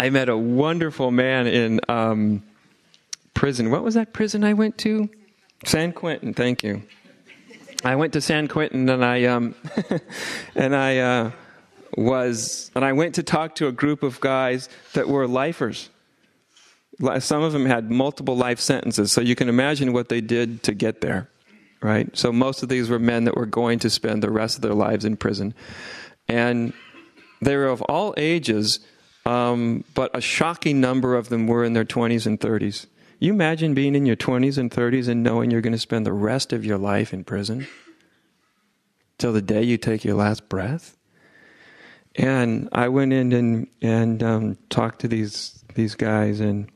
I met a wonderful man in prison. What was that prison I went to? San Quentin, thank you. I went to San Quentin, and I went to talk to a group of guys that were lifers. Some of them had multiple life sentences, so you can imagine what they did to get there, right? So most of these were men that were going to spend the rest of their lives in prison. And they were of all ages, but a shocking number of them were in their 20s and 30s. You imagine being in your 20s and 30s and knowing you're going to spend the rest of your life in prison till the day you take your last breath? And I went in and talked to these guys, and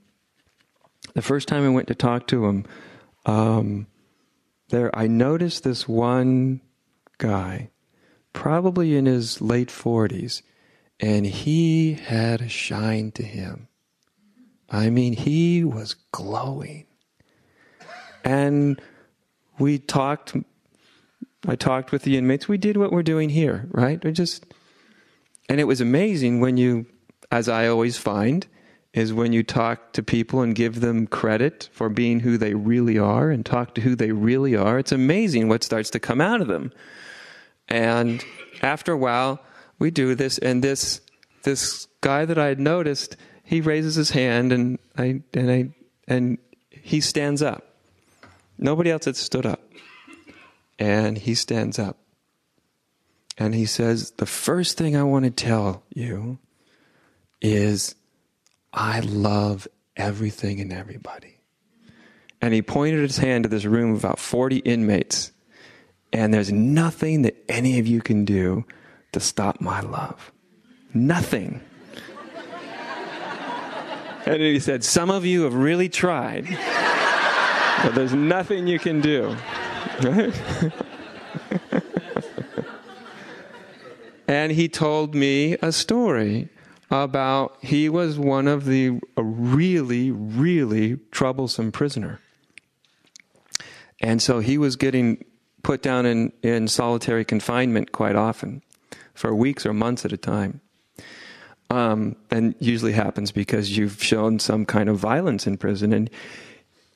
the first time I went to talk to them, I noticed this one guy, probably in his late 40s, and he had a shine to him. I mean, he was glowing. And I talked with the inmates. We did what we're doing here, right? And it was amazing when you, as I always find, is when you talk to people and give them credit for being who they really are and talk to who they really are. It's amazing what starts to come out of them. And after a while, we do this, and this guy that I had noticed, he raises his hand, and he stands up. Nobody else had stood up. And he stands up. And he says, the first thing I want to tell you is I love everything and everybody. And he pointed his hand to this room of about 40 inmates. And there's nothing that any of you can do to stop my love. Nothing. And he said, some of you have really tried, but there's nothing you can do. Right? And he told me a story about he was one of a really, really troublesome prisoner. And so he was getting put down in solitary confinement quite often, for weeks or months at a time. And usually happens because you've shown some kind of violence in prison. And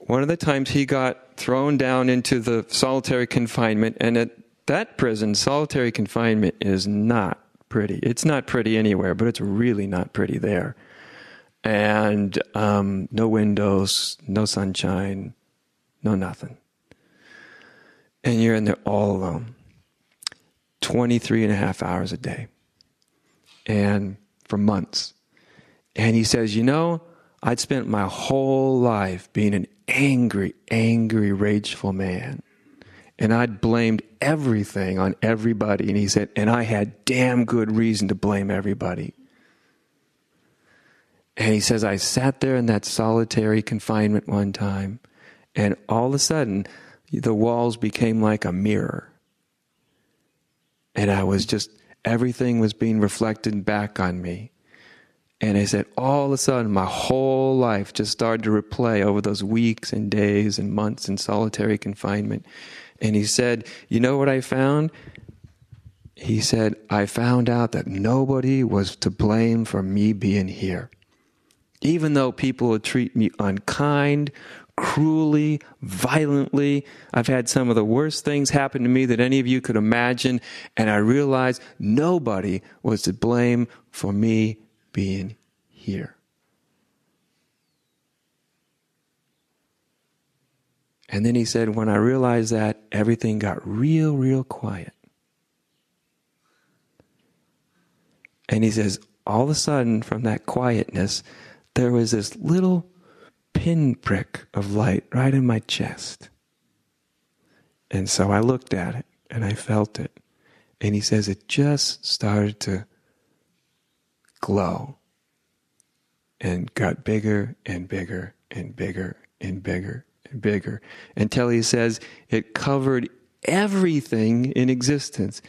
one of the times he got thrown down into the solitary confinement, and at that prison, solitary confinement is not pretty. It's not pretty anywhere, but it's really not pretty there. And no windows, no sunshine, no nothing. And you're in there all alone, 23 and a half hours a day. And for months. And he says, I'd spent my whole life being an angry, rageful man. And I'd blamed everything on everybody. And he said, and I had damn good reason to blame everybody. And he says, I sat there in that solitary confinement one time, and all of a sudden, the walls became like a mirror. And everything was being reflected back on me. And he said, all of a sudden, my whole life just started to replay over those weeks and days and months in solitary confinement. And he said, you know what I found? He said, I found out that nobody was to blame for me being here. Even though people would treat me unkind, cruelly, violently. I've had some of the worst things happen to me that any of you could imagine, and I realized nobody was to blame for me being here. And then he said, when I realized that, everything got real quiet. And he says, all of a sudden, from that quietness, there was this little pinprick of light right in my chest. And so I looked at it and I felt it. And he says it just started to glow and got bigger and bigger and bigger and bigger and bigger until he says it covered everything in existence.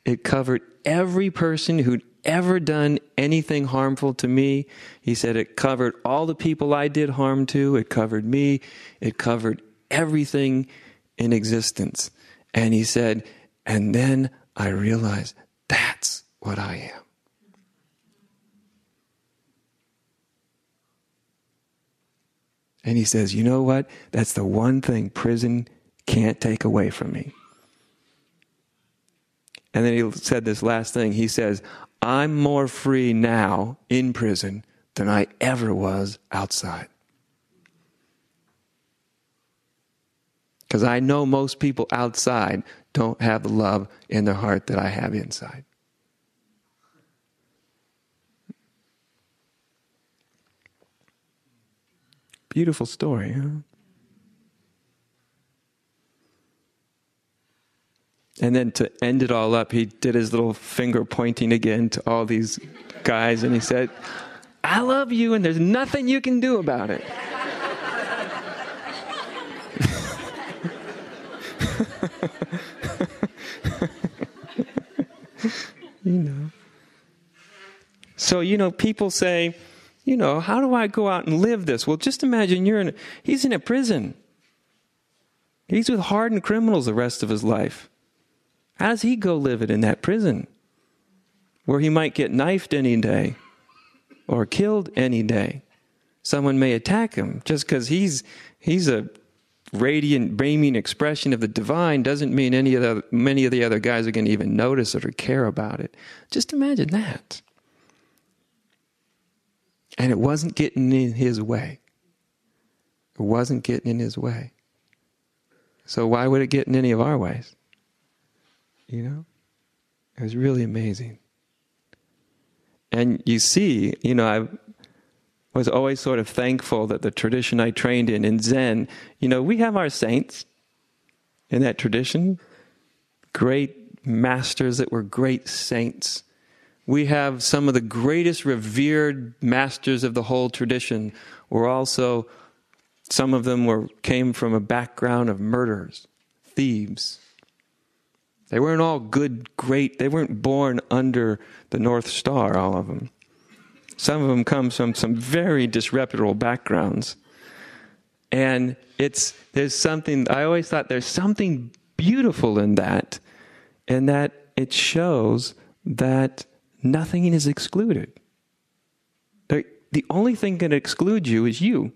It covered every person who'd ever done anything harmful to me. He said it covered all the people I did harm to. It covered me. It covered everything in existence. And he said, and then I realized that's what I am. And he says, you know what? That's the one thing prison can't take away from me. And then he said this last thing. He says, I'm more free now in prison than I ever was outside. Because I know most people outside don't have the love in their heart that I have inside. Beautiful story, huh? And then to end it all up, he did his little finger pointing again to all these guys, and he said, I love you, and there's nothing you can do about it. So, people say, how do I go out and live this? Well, just imagine he's in a prison. He's with hardened criminals the rest of his life. How does he go live it in that prison? Where he might get knifed any day or killed any day. Someone may attack him just because he's a radiant, beaming expression of the divine doesn't mean many of the other guys are going to even notice it or care about it. Just imagine that. And it wasn't getting in his way. It wasn't getting in his way. So why would it get in any of our ways? It was really amazing. And you see, I was always sort of thankful that the tradition I trained in Zen, we have our saints in that tradition, great masters that were great saints. We have some of the greatest revered masters of the whole tradition were also, some of them came from a background of murderers, thieves. They weren't all good, great, they weren't born under the North Star, all of them. Some of them come from some very disreputable backgrounds. And there's something, I always thought there's something beautiful in that it shows that nothing is excluded. The only thing that excludes you is you.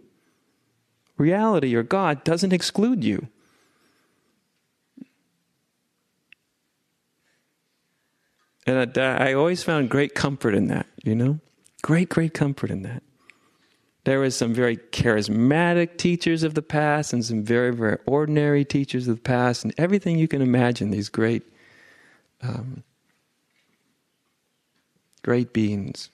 Reality or God doesn't exclude you. And I always found great comfort in that, Great comfort in that. There was some very charismatic teachers of the past and some very, very ordinary teachers of the past and everything you can imagine, these great beings.